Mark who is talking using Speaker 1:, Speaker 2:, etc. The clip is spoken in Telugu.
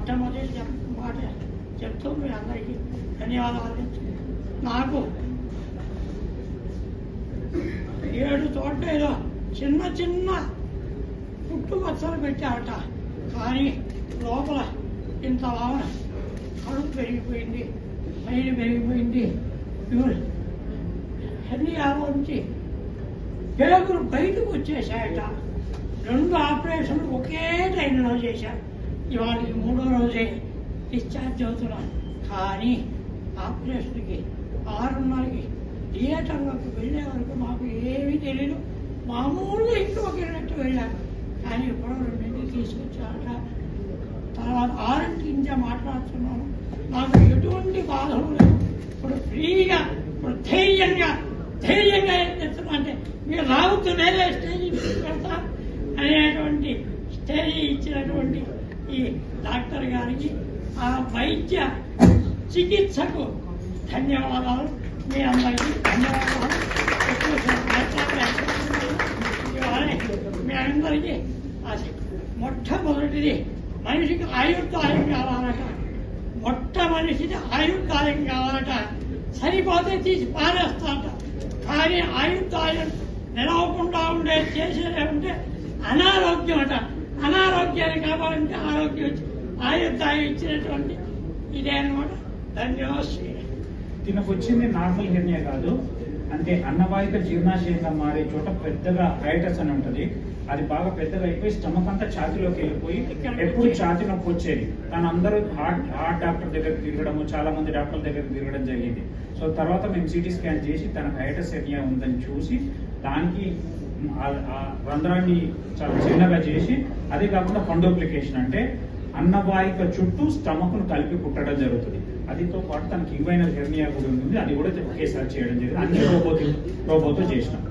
Speaker 1: మొట్టమొదటి మాట చెప్తూ మీ అందరికీ ధన్యవాదాలు. నాకు 7 చోట్ల ఏదో చిన్న చిన్న పుట్టుమచ్చలు పెట్టారట, కానీ లోపల ఇంత భావన కడుపు పెరిగిపోయింది, మైలు పెరిగిపోయింది. హెర్నియాలోంచి పేగులు బయటకు వచ్చేసాయట. 2 ఆపరేషన్లు ఒకే టైంలో చేశారు. ఇవాళ 3వ రోజే డిశ్చార్జ్ అవుతున్నాను. కానీ ఆపరేషన్కి 6:30కి థియేటర్లోకి వెళ్ళే వరకు మాకు ఏమీ తెలియదు. మామూలుగా ఇంట్లోకి వెళ్ళినట్టు వెళ్ళాను. కానీ ఇప్పుడు 2ంటికి తీసుకొచ్చారట. తర్వాత 6ంటి ఇంకా మాట్లాడుతున్నాను. నాకు ఎటువంటి బాధలు లేవు. ఇప్పుడు ఫ్రీగా, ఇప్పుడు ధైర్యంగా ఏం చేస్తున్నా అంటే మీరు రావద్దు, నేనే స్టేజ్ పెడతా అనేటువంటి స్టేజ్ ఇచ్చినటువంటి ఈ డాక్టర్ గారికి, ఆ వైద్య చికిత్సకు ధన్యవాదాలు. మీ అందరికీ ధన్యవాదాలు. మీ అందరికీ మొట్టమొదటిది మనిషికి ఆయుర్దాయం కావాలట. మనిషికి ఆయుర్దాయం కావాలట. సరిపోతే తీసి పారేస్తాట. కానీ ఆయుర్దాయం నిలవకుండా చేసేదే ఉంటే అనారోగ్యం అట. అనారోగ్యాన్ని కావాలంటే ఆయుర్దాయం ఇచ్చినటువంటి ఇదే అనమాట. ధన్యవాదాలు.
Speaker 2: దీనికి వచ్చింది నార్మల్ హెర్నియా కాదు, అంటే అన్నవాహిక జీర్ణాశయంగా మారే చోట పెద్దగా హైటస్ అని ఉంటది. అది బాగా పెద్దగా అయిపోయి స్టమక్ అంతా ఛాతీలోకి వెళ్ళిపోయి ఎప్పుడు ఛాతీ నొప్పి వచ్చేది. తను అందరూ హార్ట్ డాక్టర్ దగ్గరికి తిరగడము, చాలా మంది డాక్టర్ల దగ్గరికి తిరగడం జరిగింది. సో తర్వాత మేము సిటీ స్కాన్ చేసి తనకు హైటస్ హెర్నియా ఉందని చూసి దానికి రంధ్రాన్ని చాలా చిన్నగా చేసి, అదే కాకుండా ఫండోప్లికేషన్ అంటే అన్నవాహిక చుట్టూ స్టమక్ ను కలిపి కుట్టడం జరుగుతుంది. అదితో పాటు తనకి ఇంగ్వైనల్ హెర్నియా కూడా ఉంది. అది కూడా ఒకేసారి చేయడం జరిగింది. అన్ని రోబోతో చేసినాం.